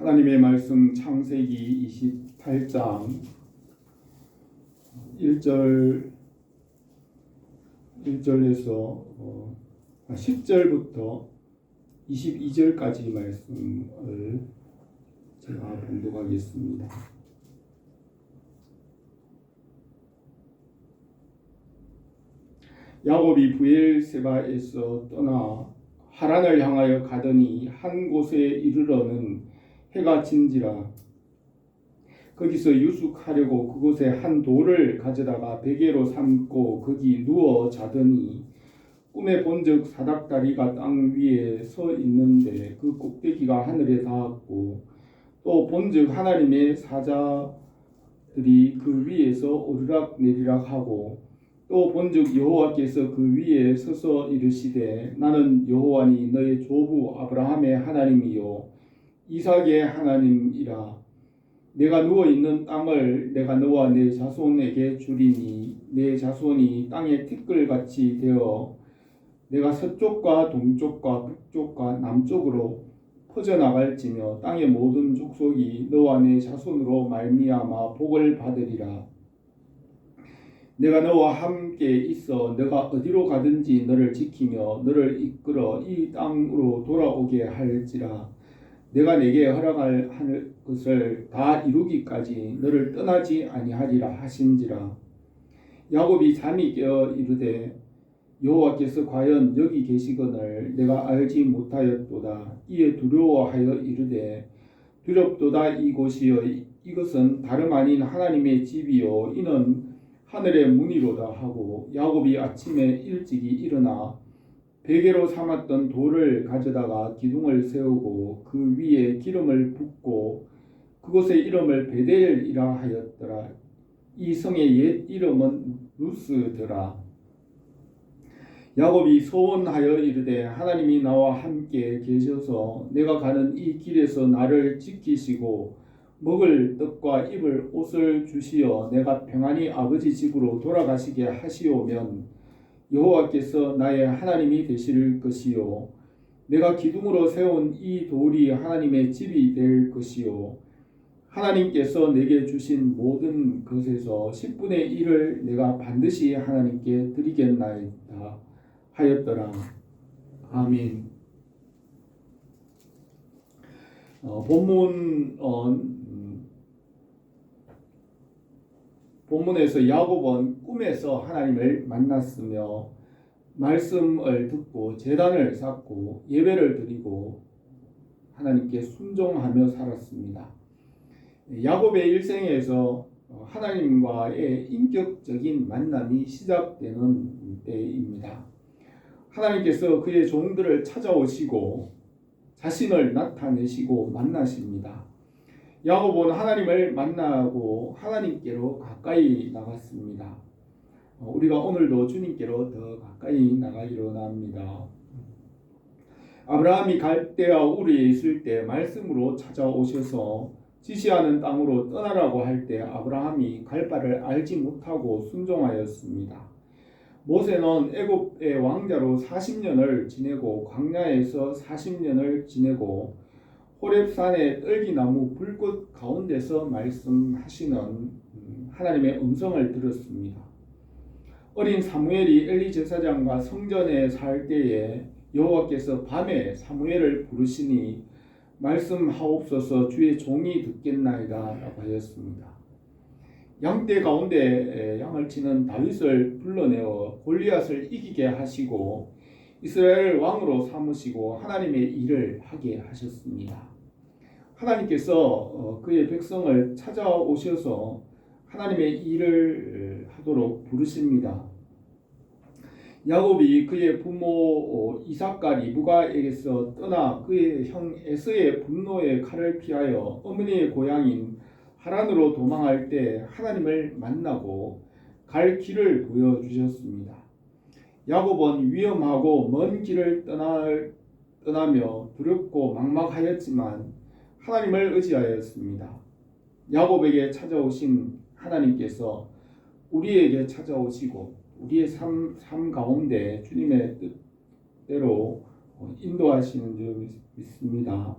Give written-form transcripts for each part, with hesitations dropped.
하나님의 말씀 창세기 28장 1절에서 10절부터 22절까지 말씀을 제가 봉독하겠습니다. 야곱이 브엘세바에서 떠나 하란을 향하여 가더니 한 곳에 이르러는 해가 진지라. 거기서 유숙하려고 그곳에 한 돌을 가져다가 베개로 삼고 거기 누워 자더니 꿈에 본즉 사닥다리가 땅 위에 서 있는데 그 꼭대기가 하늘에 닿았고 또 본즉 하나님의 사자들이 그 위에서 오르락 내리락 하고 또 본즉 여호와께서 그 위에 서서 이르시되 나는 여호와니 너의 조부 아브라함의 하나님이요 이삭의 하나님이라. 내가 누워있는 땅을 내가 너와 내 자손에게 주리니 내 자손이 땅의 티끌같이 되어 내가 서쪽과 동쪽과 북쪽과 남쪽으로 퍼져나갈지며 땅의 모든 족속이 너와 내 자손으로 말미암아 복을 받으리라. 내가 너와 함께 있어 너가 어디로 가든지 너를 지키며 너를 이끌어 이 땅으로 돌아오게 할지라. 내가 내게 허락할 것을 다 이루기까지 너를 떠나지 아니하리라 하신지라. 야곱이 잠이 깨어 이르되 여호와께서 과연 여기 계시거늘 내가 알지 못하였도다. 이에 두려워하여 이르되 두렵도다. 이곳이여 이것은 다름 아닌 하나님의 집이요 이는 하늘의 문이로다 하고 야곱이 아침에 일찍이 일어나 베개로 삼았던 돌을 가져다가 기둥을 세우고 그 위에 기름을 붓고 그곳의 이름을 베델이라 하였더라. 이 성의 옛 이름은 루스더라. 야곱이 소원하여 이르되 하나님이 나와 함께 계셔서 내가 가는 이 길에서 나를 지키시고 먹을 떡과 입을 옷을 주시어 내가 평안히 아버지 집으로 돌아가시게 하시오면 여호와께서 나의 하나님이 되실 것이요 내가 기둥으로 세운 이 돌이 하나님의 집이 될 것이요 하나님께서 내게 주신 모든 것에서 10분의 1을 내가 반드시 하나님께 드리겠나이다 하였더라. 아멘. 본문에서 야곱은 꿈에서 하나님을 만났으며 말씀을 듣고 제단을 쌓고 예배를 드리고 하나님께 순종하며 살았습니다. 야곱의 일생에서 하나님과의 인격적인 만남이 시작되는 때입니다. 하나님께서 그의 종들을 찾아오시고 자신을 나타내시고 만나십니다. 야곱은 하나님을 만나고 하나님께로 가까이 나갔습니다. 우리가 오늘도 주님께로 더 가까이 나가기로 합니다. 아브라함이 갈대아 우르에 있을 때 말씀으로 찾아오셔서 지시하는 땅으로 떠나라고 할 때 아브라함이 갈 바를 알지 못하고 순종하였습니다. 모세는 애굽의 왕자로 40년을 지내고 광야에서 40년을 지내고 호렙산의 떨기나무 불꽃 가운데서 말씀하시는 하나님의 음성을 들었습니다. 어린 사무엘이 엘리 제사장과 성전에 살 때에 여호와께서 밤에 사무엘을 부르시니 말씀하옵소서 주의 종이 듣겠나이다 라고 하였습니다. 양떼 가운데 양을 치는 다윗을 불러내어 골리앗을 이기게 하시고 이스라엘 왕으로 삼으시고 하나님의 일을 하게 하셨습니다. 하나님께서 그의 백성을 찾아오셔서 하나님의 일을 하도록 부르십니다. 야곱이 그의 부모 이삭과 리브가에게서 떠나 그의 형 에서의 분노의 칼을 피하여 어머니의 고향인 하란으로 도망할 때 하나님을 만나고 갈 길을 보여주셨습니다. 야곱은 위험하고 먼 길을 떠나며 두렵고 막막하였지만 하나님을 의지하였습니다. 야곱에게 찾아오신 하나님께서 우리에게 찾아오시고 우리의 삶 가운데 주님의 뜻대로 인도하시는 줄 믿습니다.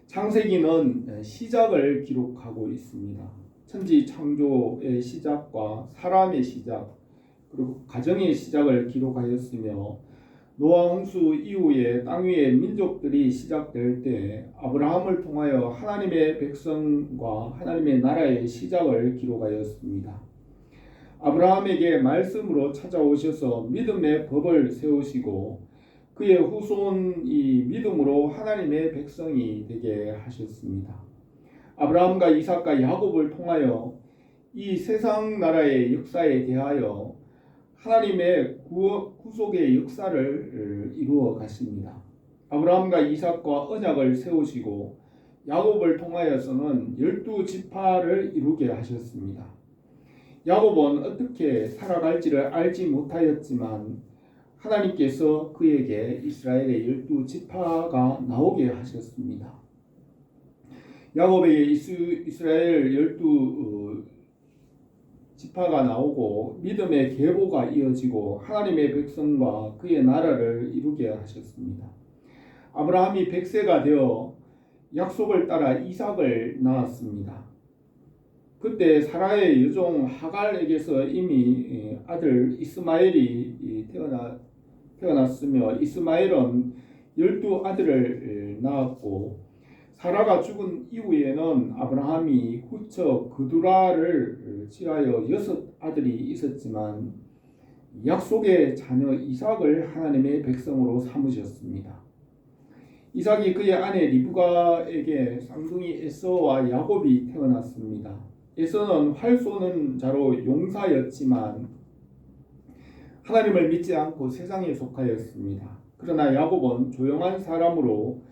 창세기는 시작을 기록하고 있습니다. 천지 창조의 시작과 사람의 시작, 그리고 가정의 시작을 기록하였으며, 노아 홍수 이후에 땅 위의 민족들이 시작될 때 아브라함을 통하여 하나님의 백성과 하나님의 나라의 시작을 기록하였습니다. 아브라함에게 말씀으로 찾아오셔서 믿음의 법을 세우시고 그의 후손이 믿음으로 하나님의 백성이 되게 하셨습니다. 아브라함과 이삭과 야곱을 통하여 이 세상 나라의 역사에 대하여 하나님의 구속의 역사를 이루어 가십니다. 아브라함과 이삭과 언약을 세우시고 야곱을 통하여서는 12지파를 이루게 하셨습니다. 야곱은 어떻게 살아갈지를 알지 못하였지만 하나님께서 그에게 이스라엘의 12지파가 나오게 하셨습니다. 야곱에게 이스라엘 12지파가 나오고 믿음의 계보가 이어지고 하나님의 백성과 그의 나라를 이루게 하셨습니다. 아브라함이 100세가 되어 약속을 따라 이삭을 낳았습니다. 그때 사라의 여종 하갈에게서 이미 아들 이스마엘이 태어났으며 이스마엘은 12아들을 낳았고, 사라가 죽은 이후에는 아브라함이 후처 그두라를 취하여 6아들이 있었지만 약속의 자녀 이삭을 하나님의 백성으로 삼으셨습니다. 이삭이 그의 아내 리브가에게 쌍둥이 에서와 야곱이 태어났습니다. 에서는 활 쏘는 자로 용사였지만 하나님을 믿지 않고 세상에 속하였습니다. 그러나 야곱은 조용한 사람으로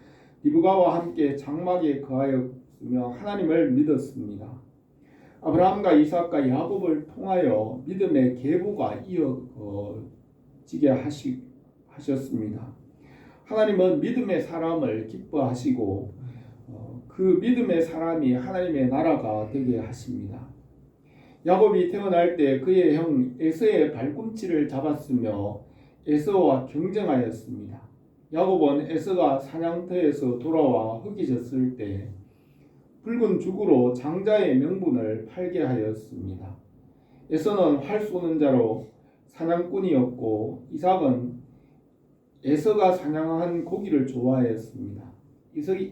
리브가와 함께 장막에 거하였으며 하나님을 믿었습니다. 아브라함과 이삭과 야곱을 통하여 믿음의 계보가 이어지게 하셨습니다. 하나님은 믿음의 사람을 기뻐하시고 그 믿음의 사람이 하나님의 나라가 되게 하십니다. 야곱이 태어날 때 그의 형 에서의 발꿈치를 잡았으며 에서와 경쟁하였습니다. 야곱은 에서가 사냥터에서 돌아와 흑이졌을 때 붉은 죽으로 장자의 명분을 팔게 하였습니다. 에서는 활 쏘는 자로 사냥꾼이었고 이삭은 에서가 사냥한 고기를 좋아하였습니다.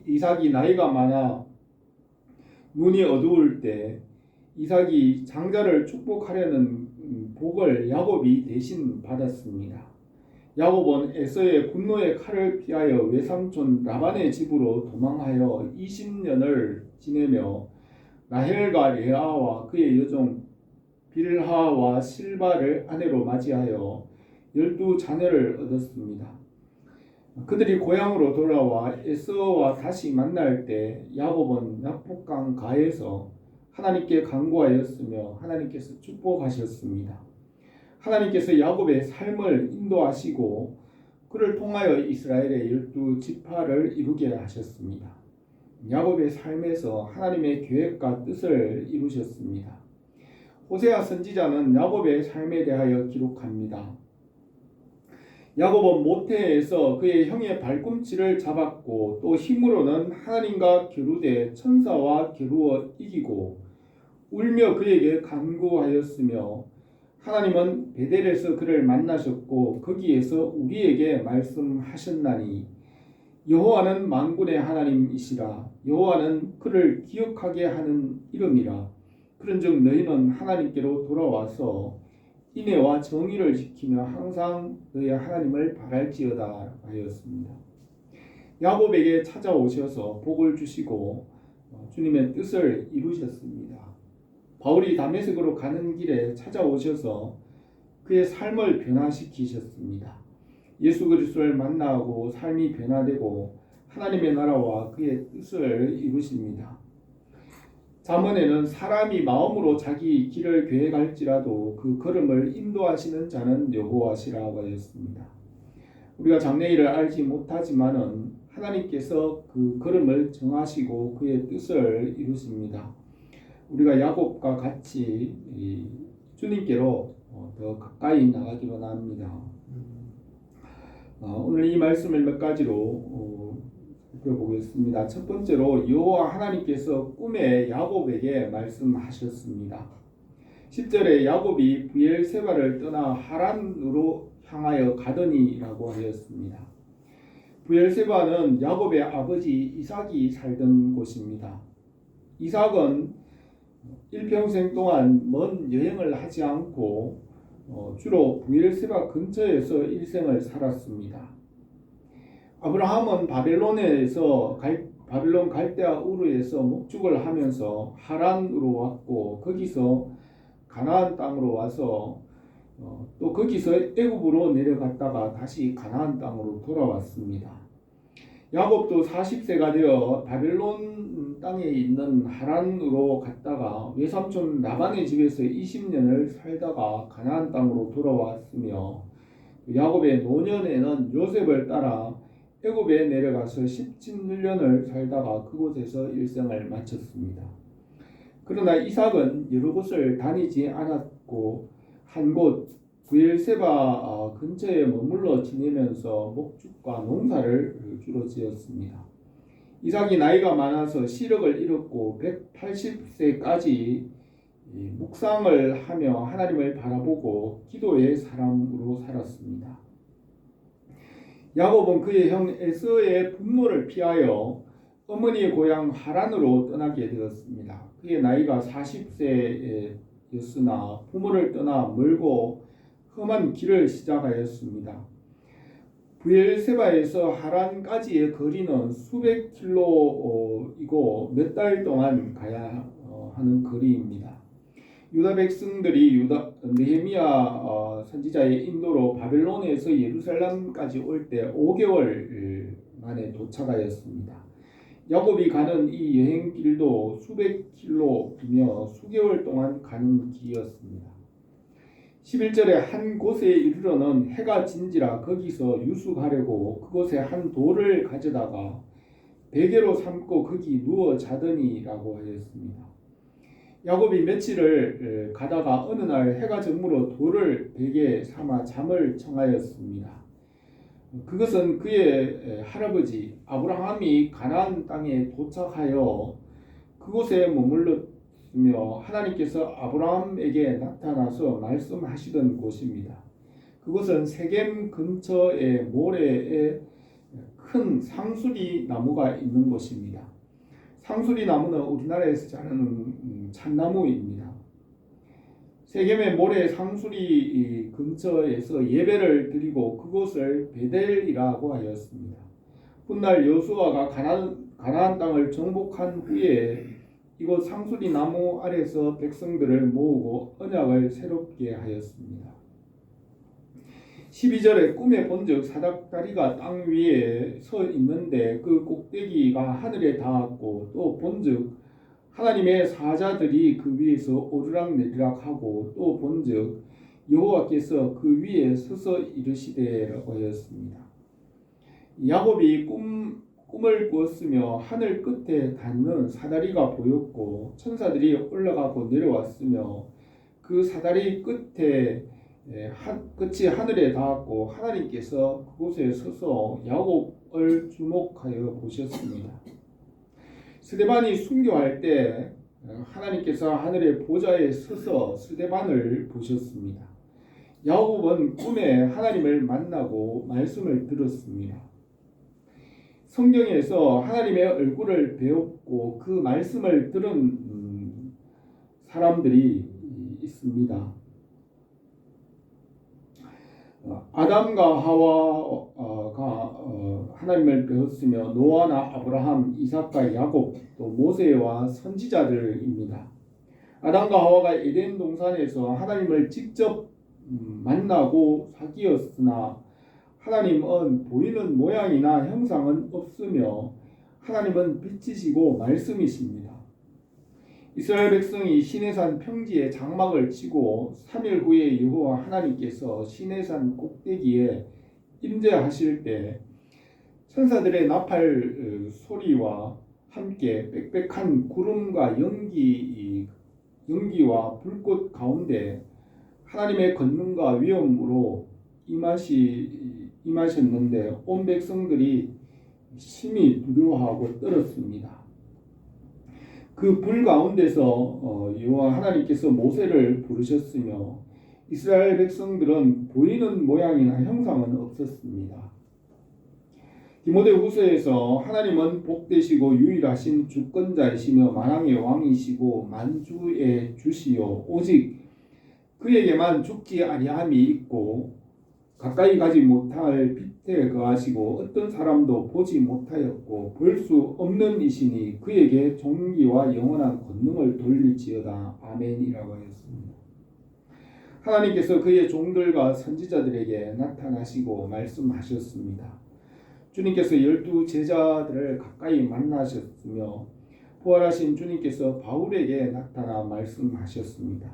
이삭이 나이가 많아 눈이 어두울 때 이삭이 장자를 축복하려는 복을 야곱이 대신 받았습니다. 야곱은 에서의 분노의 칼을 피하여 외삼촌 라반의 집으로 도망하여 20년을 지내며 라헬과 레아와 그의 여종 빌하와 실바를 아내로 맞이하여 12자녀를 얻었습니다. 그들이 고향으로 돌아와 에서와 다시 만날 때 야곱은 약복강 가에서 하나님께 간구하였으며 하나님께서 축복하셨습니다. 하나님께서 야곱의 삶을 인도하시고 그를 통하여 이스라엘의 12지파를 이루게 하셨습니다. 야곱의 삶에서 하나님의 계획과 뜻을 이루셨습니다. 호세아 선지자는 야곱의 삶에 대하여 기록합니다. 야곱은 모태에서 그의 형의 발꿈치를 잡았고 또 힘으로는 하나님과 겨루되 천사와 겨루어 이기고 울며 그에게 간구하였으며 하나님은 베델에서 그를 만나셨고 거기에서 우리에게 말씀하셨나니 여호와는 만군의 하나님이시라. 여호와는 그를 기억하게 하는 이름이라. 그런즉 너희는 하나님께로 돌아와서 인애와 정의를 지키며 항상 너희 하나님을 바랄지어다 하였습니다. 야곱에게 찾아오셔서 복을 주시고 주님의 뜻을 이루셨습니다. 바울이 다메섹으로 가는 길에 찾아오셔서 그의 삶을 변화시키셨습니다. 예수 그리스도를 만나고 삶이 변화되고 하나님의 나라와 그의 뜻을 이루십니다. 잠언에는 사람이 마음으로 자기 길을 계획할지라도 그 걸음을 인도하시는 자는 여호와시라고 하였습니다. 우리가 장래일을 알지 못하지만은 하나님께서 그 걸음을 정하시고 그의 뜻을 이루십니다. 우리가 야곱과 같이 주님께로 더 가까이 나가기 원합니다. 오늘 이 말씀을 몇 가지로 살펴보겠습니다. 첫 번째로 여호와 하나님께서 꿈에 야곱에게 말씀하셨습니다. 10절에 야곱이 브엘세바를 떠나 하란으로 향하여 가더니라고 하였습니다. 브엘세바는 야곱의 아버지 이삭이 살던 곳입니다. 이삭은 일평생 동안 먼 여행을 하지 않고 주로 브엘세바 근처에서 일생을 살았습니다. 아브라함은 바벨론 갈대아 우르에서 목축을 하면서 하란으로 왔고 거기서 가나안 땅으로 와서 또 거기서 애굽으로 내려갔다가 다시 가나안 땅으로 돌아왔습니다. 야곱도 40세가 되어 바벨론 땅에 있는 하란으로 갔다가 외삼촌 라반의 집에서 20년을 살다가 가나안 땅으로 돌아왔으며 야곱의 노년에는 요셉을 따라 애굽에 내려가서 17년을 살다가 그곳에서 일생을 마쳤습니다. 그러나 이삭은 여러 곳을 다니지 않았고 한 곳 브엘세바 근처에 머물러 지내면서 목축과 농사를 주로 지었습니다. 이삭이 나이가 많아서 시력을 잃었고 180세까지 묵상을 하며 하나님을 바라보고 기도의 사람으로 살았습니다. 야곱은 그의 형 에서의 분노를 피하여 어머니의 고향 하란으로 떠나게 되었습니다. 그의 나이가 40세였으나 부모를 떠나 멀고 험한 길을 시작하였습니다. 브엘세바에서 하란까지의 거리는 수백 킬로이고 몇 달 동안 가야 하는 거리입니다. 유다 백성들이 느헤미야 선지자의 인도로 바벨론에서 예루살렘까지 올 때 5개월 만에 도착하였습니다. 야곱이 가는 이 여행길도 수백 킬로이며 수개월 동안 가는 길이었습니다. 11절에 한 곳에 이르러는 해가 진지라 거기서 유숙하려고 그곳에 한 돌을 가져다가 베개로 삼고 거기 누워 자더니라고 하였습니다. 야곱이 며칠을 가다가 어느 날 해가 저물어 돌을 베개 삼아 잠을 청하였습니다. 그것은 그의 할아버지 아브라함이 가나안 땅에 도착하여 그곳에 머물렀으며 하나님께서 아브라함에게 나타나서 말씀하시던 곳입니다. 그곳은 세겜 근처의 모래에 큰 상수리 나무가 있는 곳입니다. 상수리 나무는 우리나라에서 자라는 참나무입니다. 세겜의 모래 상수리 근처에서 예배를 드리고 그곳을 베델이라고 하였습니다. 훗날 여호수아가 가나안 땅을 정복한 후에 이곳 상수리 나무 아래서 백성들을 모으고 언약을 새롭게 하였습니다. 12절에 꿈에 본즉 사닥다리가 땅 위에 서 있는데 그 꼭대기가 하늘에 닿았고 또 본즉 하나님의 사자들이 그 위에서 오르락내리락 하고 또 본즉 여호와께서 그 위에 서서 이르시되라고 하였습니다. 야곱이 꿈을 꾸었으며 하늘 끝에 닿는 사다리가 보였고 천사들이 올라가고 내려왔으며 그 사다리 끝이 하늘에 닿았고 하나님께서 그곳에 서서 야곱을 주목하여 보셨습니다. 스데반이 순교할 때 하나님께서 하늘의 보좌에 서서 스데반을 보셨습니다. 야곱은 꿈에 하나님을 만나고 말씀을 들었습니다. 성경에서 하나님의 얼굴을 배웠고 그 말씀을 들은 사람들이 있습니다. 아담과 하와가 하나님을 배웠으며 노아나 아브라함, 이삭과 야곱, 또 모세와 선지자들입니다. 아담과 하와가 에덴 동산에서 하나님을 직접 만나고 사귀었으나 하나님은 보이는 모양이나 형상은 없으며 하나님은 빛이시고 말씀이십니다. 이스라엘 백성이 시내산 평지에 장막을 치고 3일 후에 여호와 하나님께서 시내산 꼭대기에 임재하실 때 천사들의 나팔 소리와 함께 빽빽한 구름과 연기와 불꽃 가운데 하나님의 권능과 위엄으로 임하셨는데 온 백성들이 심히 두려워하고 떨었습니다. 그 불 가운데서 여호와 하나님께서 모세를 부르셨으며 이스라엘 백성들은 보이는 모양이나 형상은 없었습니다. 디모데후서에서 하나님은 복되시고 유일하신 주권자이시며 만왕의 왕이시고 만주의 주시요 오직 그에게만 죽지 아니함이 있고 가까이 가지 못할 빛에 거하시고 어떤 사람도 보지 못하였고 볼 수 없는 이시니 그에게 존귀와 영원한 권능을 돌릴지어다. 아멘이라고 하였습니다. 하나님께서 그의 종들과 선지자들에게 나타나시고 말씀하셨습니다. 주님께서 12 제자들을 가까이 만나셨으며 부활하신 주님께서 바울에게 나타나 말씀하셨습니다.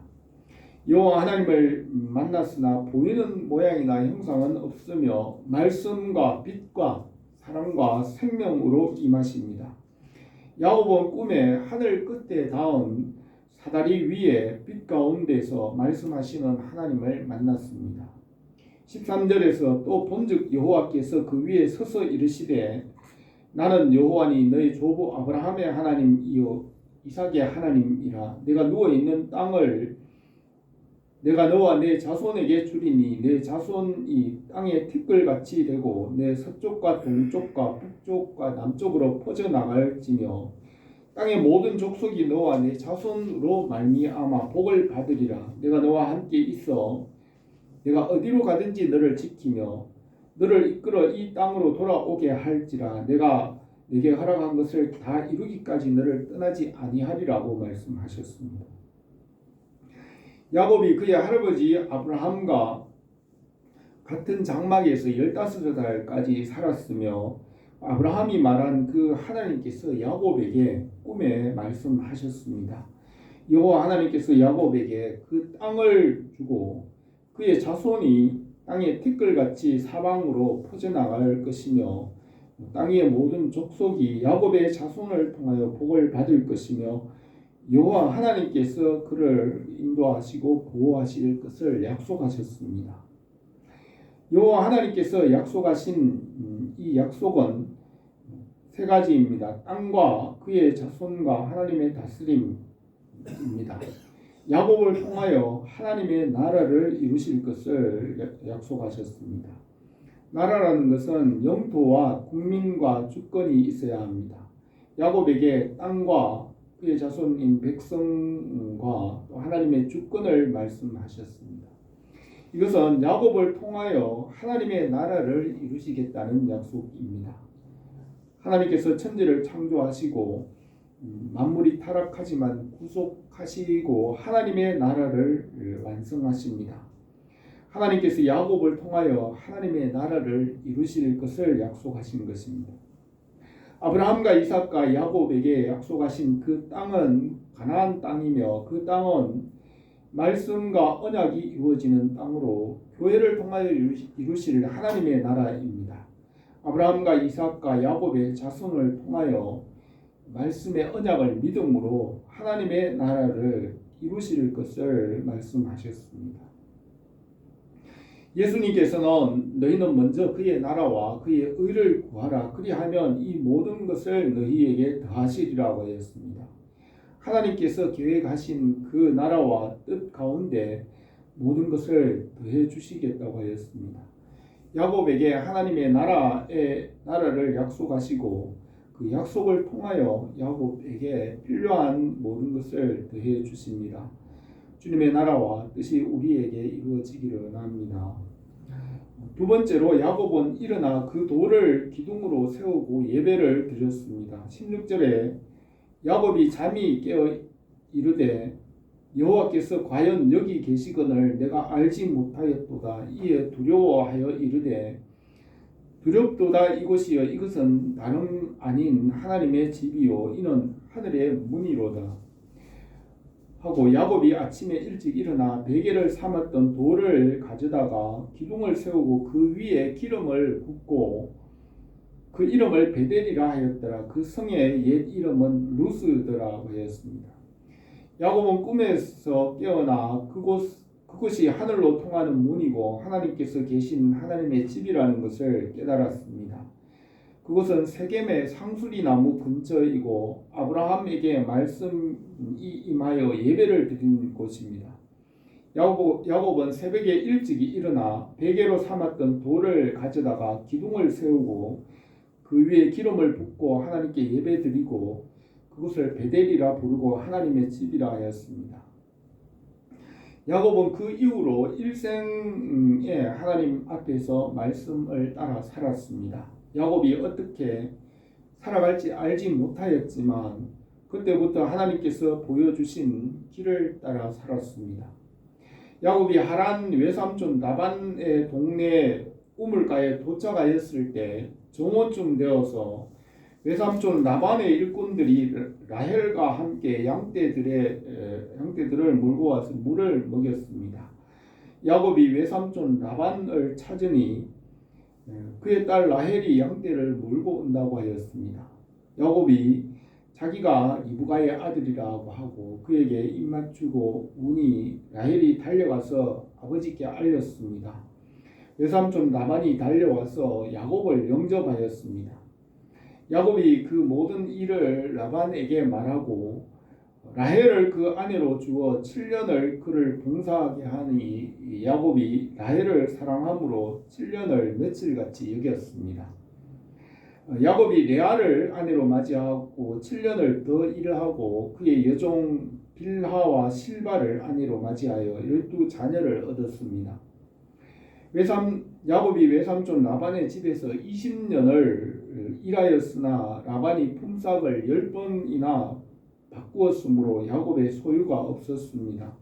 여호와 하나님을 만났으나 보이는 모양이나 형상은 없으며 말씀과 빛과 사랑과 생명으로 임하십니다. 야곱은 꿈에 하늘 끝에 닿은 사다리 위에 빛 가운데서 말씀하시는 하나님을 만났습니다. 13절에서 또 본즉 여호와께서 그 위에 서서 이르시되 나는 여호와니 너희 조부 아브라함의 하나님이요 이삭의 하나님이라. 내가 누워있는 땅을 내가 너와 내 자손에게 주리니 내 자손이 땅의 티끌같이 되고 내 서쪽과 동쪽과 북쪽과 남쪽으로 퍼져나갈지며 땅의 모든 족속이 너와 내 자손으로 말미암아 복을 받으리라. 내가 너와 함께 있어 내가 어디로 가든지 너를 지키며 너를 이끌어 이 땅으로 돌아오게 할지라. 내가 내게 허락한 것을 다 이루기까지 너를 떠나지 아니하리라고 말씀하셨습니다. 야곱이 그의 할아버지 아브라함과 같은 장막에서 15살까지 살았으며 아브라함이 말한 그 하나님께서 야곱에게 꿈에 말씀하셨습니다. 여호와 하나님께서 야곱에게 그 땅을 주고 그의 자손이 땅의 티끌같이 사방으로 퍼져나갈 것이며 땅 위의 모든 족속이 야곱의 자손을 통하여 복을 받을 것이며 여호와 하나님께서 그를 인도하시고 보호하실 것을 약속하셨습니다. 여호와 하나님께서 약속하신 이 약속은 세 가지입니다. 땅과 그의 자손과 하나님의 다스림입니다. 야곱을 통하여 하나님의 나라를 이루실 것을 약속하셨습니다. 나라라는 것은 영토와 국민과 주권이 있어야 합니다. 야곱에게 땅과 그의 자손인 백성과 하나님의 주권을 말씀하셨습니다. 이것은 야곱을 통하여 하나님의 나라를 이루시겠다는 약속입니다. 하나님께서 천지를 창조하시고 만물이 타락하지만 구속하시고 하나님의 나라를 완성하십니다. 하나님께서 야곱을 통하여 하나님의 나라를 이루실 것을 약속하신 것입니다. 아브라함과 이삭과 야곱에게 약속하신 그 땅은 가나안 땅이며 그 땅은 말씀과 언약이 이루어지는 땅으로 교회를 통하여 이루실 하나님의 나라입니다. 아브라함과 이삭과 야곱의 자손을 통하여 말씀의 언약을 믿음으로 하나님의 나라를 이루실 것을 말씀하셨습니다. 예수님께서는 너희는 먼저 그의 나라와 그의 의를 구하라. 그리하면 이 모든 것을 너희에게 더하시리라고 하였습니다. 하나님께서 계획하신 그 나라와 뜻 가운데 모든 것을 더해 주시겠다고 하였습니다. 야곱에게 하나님의 나라를 약속하시고 그 약속을 통하여 야곱에게 필요한 모든 것을 더해 주십니다. 주님의 나라와 뜻이 우리에게 이루어지기를 원합니다. 두 번째로 야곱은 일어나 그 돌을 기둥으로 세우고 예배를 드렸습니다. 16절에 야곱이 잠이 깨어 이르되 여호와께서 과연 여기 계시거늘 내가 알지 못하였도다. 이에 두려워하여 이르되 두렵도다. 이곳이여 이것은 다름 아닌 하나님의 집이요 이는 하늘의 문이로다. 하고 야곱이 아침에 일찍 일어나 베개를 삼았던 돌을 가져다가 기둥을 세우고 그 위에 기름을 붓고 그 이름을 베델이라 하였더라. 그 성의 옛 이름은 루스더라고 하였습니다. 야곱은 꿈에서 깨어나 그곳이 하늘로 통하는 문이고 하나님께서 계신 하나님의 집이라는 것을 깨달았습니다. 그곳은 세겜의 상수리 나무 근처이고 아브라함에게 말씀이 임하여 예배를 드린 곳입니다. 야곱은 새벽에 일찍이 일어나 베개로 삼았던 돌을 가져다가 기둥을 세우고 그 위에 기름을 붓고 하나님께 예배드리고 그것을 베델이라 부르고 하나님의 집이라 하였습니다. 야곱은 그 이후로 일생에 하나님 앞에서 말씀을 따라 살았습니다. 야곱이 어떻게 살아갈지 알지 못하였지만 그때부터 하나님께서 보여주신 길을 따라 살았습니다. 야곱이 하란 외삼촌 라반의 동네 우물가에 도착하였을 때 정오쯤 되어서 외삼촌 라반의 일꾼들이 라헬과 함께 양떼들을 몰고 와서 물을 먹였습니다. 야곱이 외삼촌 라반을 찾으니 그의 딸 라헬이 양떼를 몰고 온다고 하였습니다. 야곱이 자기가 리브가의 아들이라고 하고 그에게 입맞추고 우니 라헬이 달려가서 아버지께 알렸습니다. 외삼촌 라반이 달려와서 야곱을 영접하였습니다. 야곱이 그 모든 일을 라반에게 말하고 라헬을 그 아내로 주어 7년을 그를 봉사하게 하니 야곱이 라헬을 사랑함으로 7년을 며칠같이 여겼습니다. 야곱이 레아를 아내로 맞이하고 7년을 더 일하고 그의 여종 빌하와 실바를 아내로 맞이하여 12자녀를 얻었습니다. 야곱이 외삼촌 라반의 집에서 20년을 일하였으나 라반이 품삯을 10번이나 바꾸었으므로 야곱의 소유가 없었습니다.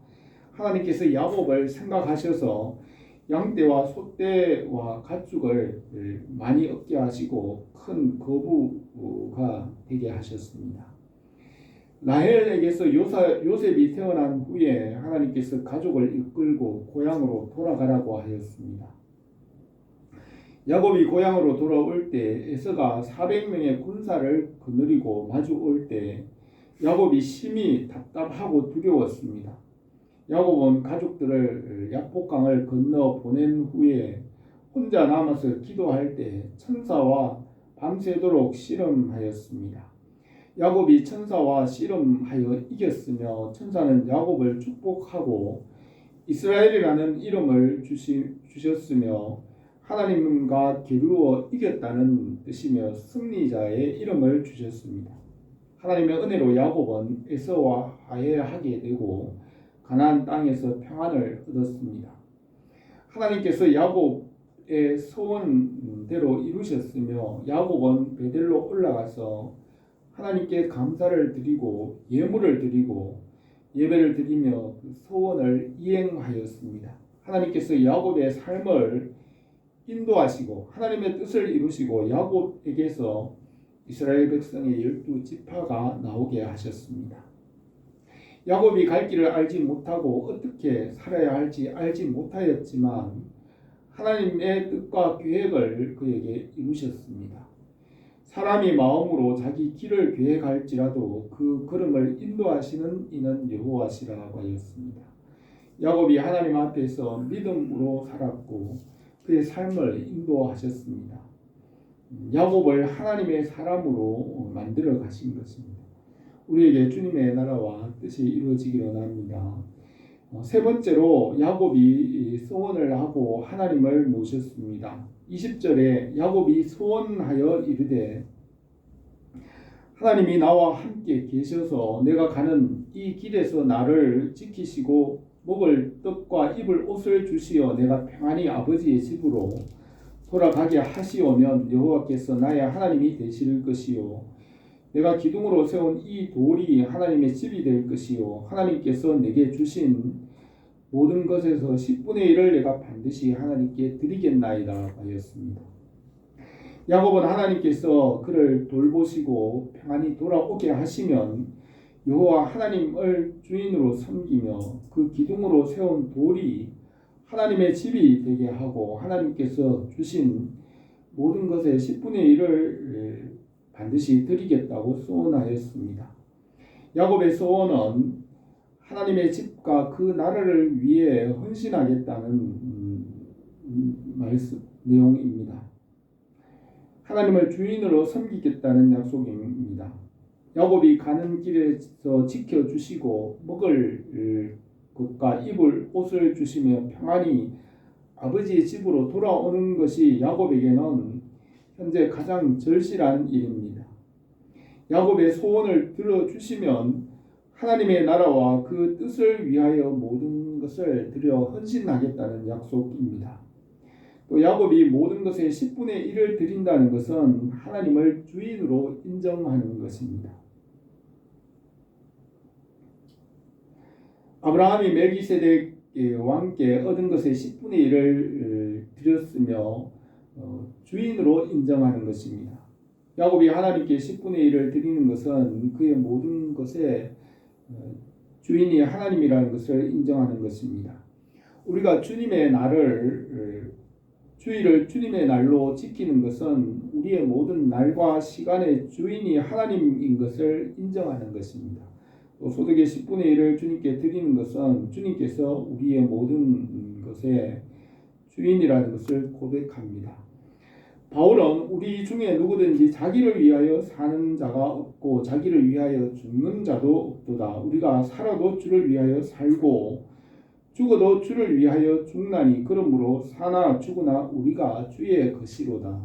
하나님께서 야곱을 생각하셔서 양떼와 소떼와 가축을 많이 얻게 하시고 큰 거부가 되게 하셨습니다. 라헬에게서 요셉이 태어난 후에 하나님께서 가족을 이끌고 고향으로 돌아가라고 하였습니다. 야곱이 고향으로 돌아올 때 에서가 400명의 군사를 거느리고 마주올 때 야곱이 심히 답답하고 두려웠습니다. 야곱은 가족들을 약복강을 건너 보낸 후에 혼자 남아서 기도할 때 천사와 밤새도록 씨름하였습니다. 야곱이 천사와 씨름하여 이겼으며 천사는 야곱을 축복하고 이스라엘이라는 이름을 주셨으며 하나님과 겨루어 이겼다는 뜻이며 승리자의 이름을 주셨습니다. 하나님의 은혜로 야곱은 에서와 화해하게 되고 가나안 땅에서 평안을 얻었습니다. 하나님께서 야곱의 소원대로 이루셨으며 야곱은 베델로 올라가서 하나님께 감사를 드리고 예물을 드리고 예배를 드리며 그 소원을 이행하였습니다. 하나님께서 야곱의 삶을 인도하시고 하나님의 뜻을 이루시고 야곱에게서 이스라엘 백성의 12지파가 나오게 하셨습니다. 야곱이 갈 길을 알지 못하고 어떻게 살아야 할지 알지 못하였지만 하나님의 뜻과 계획을 그에게 이루셨습니다. 사람이 마음으로 자기 길을 계획할지라도 그 걸음을 인도하시는 이는 여호와시라고 하였습니다. 야곱이 하나님 앞에서 믿음으로 살았고 그의 삶을 인도하셨습니다. 야곱을 하나님의 사람으로 만들어 가신 것입니다. 우리에게 주님의 나라와 뜻이 이루어지기를 원합니다. 세 번째로 야곱이 소원을 하고 하나님을 모셨습니다. 20절에 야곱이 소원하여 이르되 하나님이 나와 함께 계셔서 내가 가는 이 길에서 나를 지키시고 먹을 떡과 입을 옷을 주시어 내가 평안히 아버지의 집으로 돌아가게 하시오면 여호와께서 나의 하나님이 되실 것이요 내가 기둥으로 세운 이 돌이 하나님의 집이 될 것이요 하나님께서 내게 주신 모든 것에서 10분의 1을 내가 반드시 하나님께 드리겠나이다 하였습니다. 야곱은 하나님께서 그를 돌보시고 평안히 돌아오게 하시면 여호와 하나님을 주인으로 섬기며 그 기둥으로 세운 돌이 하나님의 집이 되게 하고 하나님께서 주신 모든 것의 10분의 1을 반드시 드리겠다고 소원하였습니다. 야곱의 소원은 하나님의 집과 그 나라를 위해 헌신하겠다는 말씀 내용입니다. 하나님을 주인으로 섬기겠다는 약속입니다. 야곱이 가는 길에서 지켜주시고 먹을 것과 입을 옷을 주시며 평안히 아버지의 집으로 돌아오는 것이 야곱에게는 현재 가장 절실한 일입니다. 야곱의 소원을 들어주시면 하나님의 나라와 그 뜻을 위하여 모든 것을 드려 헌신하겠다는 약속입니다. 또 야곱이 모든 것의 10분의 1을 드린다는 것은 하나님을 주인으로 인정하는 것입니다. 아브라함이 멜기세덱의 왕께 얻은 것의 10분의 1을 드렸으며 주인으로 인정하는 것입니다. 야곱이 하나님께 10분의 1을 드리는 것은 그의 모든 것의 주인이 하나님이라는 것을 인정하는 것입니다. 우리가 주님의 날을 주일을 주님의 날로 지키는 것은 우리의 모든 날과 시간의 주인이 하나님인 것을 인정하는 것입니다. 또 소득의 10분의 1을 주님께 드리는 것은 주님께서 우리의 모든 것의 주인이라는 것을 고백합니다. 바울은 우리 중에 누구든지 자기를 위하여 사는 자가 없고 자기를 위하여 죽는 자도 없도다. 우리가 살아도 주를 위하여 살고 죽어도 주를 위하여 죽나니 그러므로 사나 죽으나 우리가 주의 것이로다.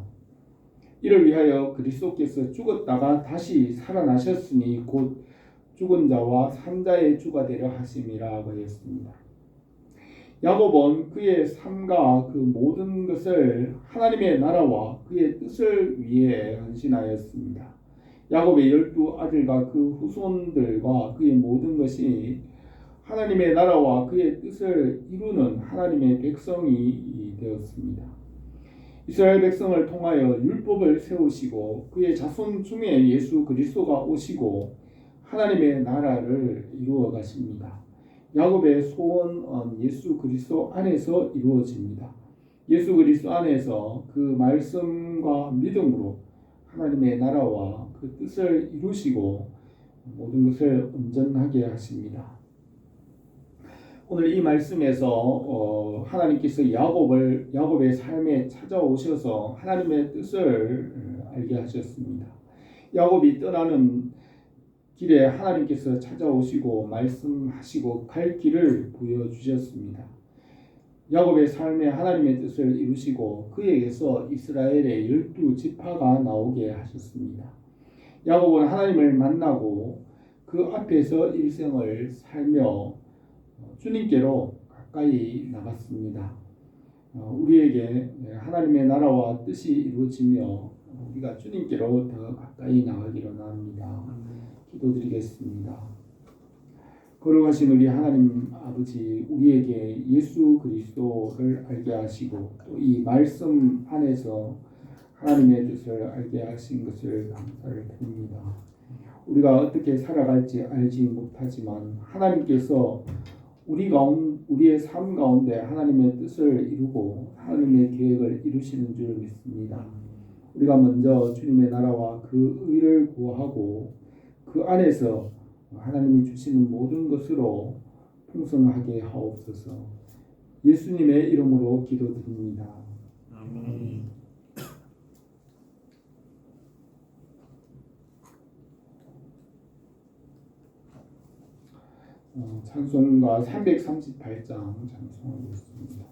이를 위하여 그리스도께서 죽었다가 다시 살아나셨으니 곧 죽은 자와 산 자의 주가 되려 하심이라 하였습니다. 야곱은 그의 삶과 그 모든 것을 하나님의 나라와 그의 뜻을 위해 헌신하였습니다. 야곱의 12 아들과 그 후손들과 그의 모든 것이 하나님의 나라와 그의 뜻을 이루는 하나님의 백성이 되었습니다. 이스라엘 백성을 통하여 율법을 세우시고 그의 자손 중에 예수 그리스도가 오시고 하나님의 나라를 이루어 가십니다. 야곱의 소원은 예수 그리스도 안에서 이루어집니다. 예수 그리스도 안에서 그 말씀과 믿음으로 하나님의 나라와 그 뜻을 이루시고 모든 것을 온전하게 하십니다. 오늘 이 말씀에서 하나님께서 야곱의 삶에 찾아오셔서 하나님의 뜻을 알게 하셨습니다. 야곱이 떠나는 길에 하나님께서 찾아오시고 말씀하시고 갈 길을 보여주셨습니다. 야곱의 삶에 하나님의 뜻을 이루시고 그에게서 이스라엘의 12지파가 나오게 하셨습니다. 야곱은 하나님을 만나고 그 앞에서 일생을 살며 주님께로 가까이 나갔습니다. 우리에게 하나님의 나라와 뜻이 이루어지며 우리가 주님께로 더 가까이 나가기를 원합니다. 기도드리겠습니다. 거룩하신 우리 하나님 아버지, 우리에게 예수 그리스도를 알게 하시고 또 이 말씀 안에서 하나님의 뜻을 알게 하신 것을 감사를 드립니다. 우리가 어떻게 살아갈지 알지 못하지만 하나님께서 우리의 삶 가운데 하나님의 뜻을 이루고 하나님의 계획을 이루시는 줄 믿습니다. 우리가 먼저 주님의 나라와 그 의를 구하고 그 안에서 하나님이 주시는 모든 것으로 풍성하게 하옵소서. 예수님의 이름으로 기도드립니다. 아멘. 찬송가 338장 찬송하겠습니다.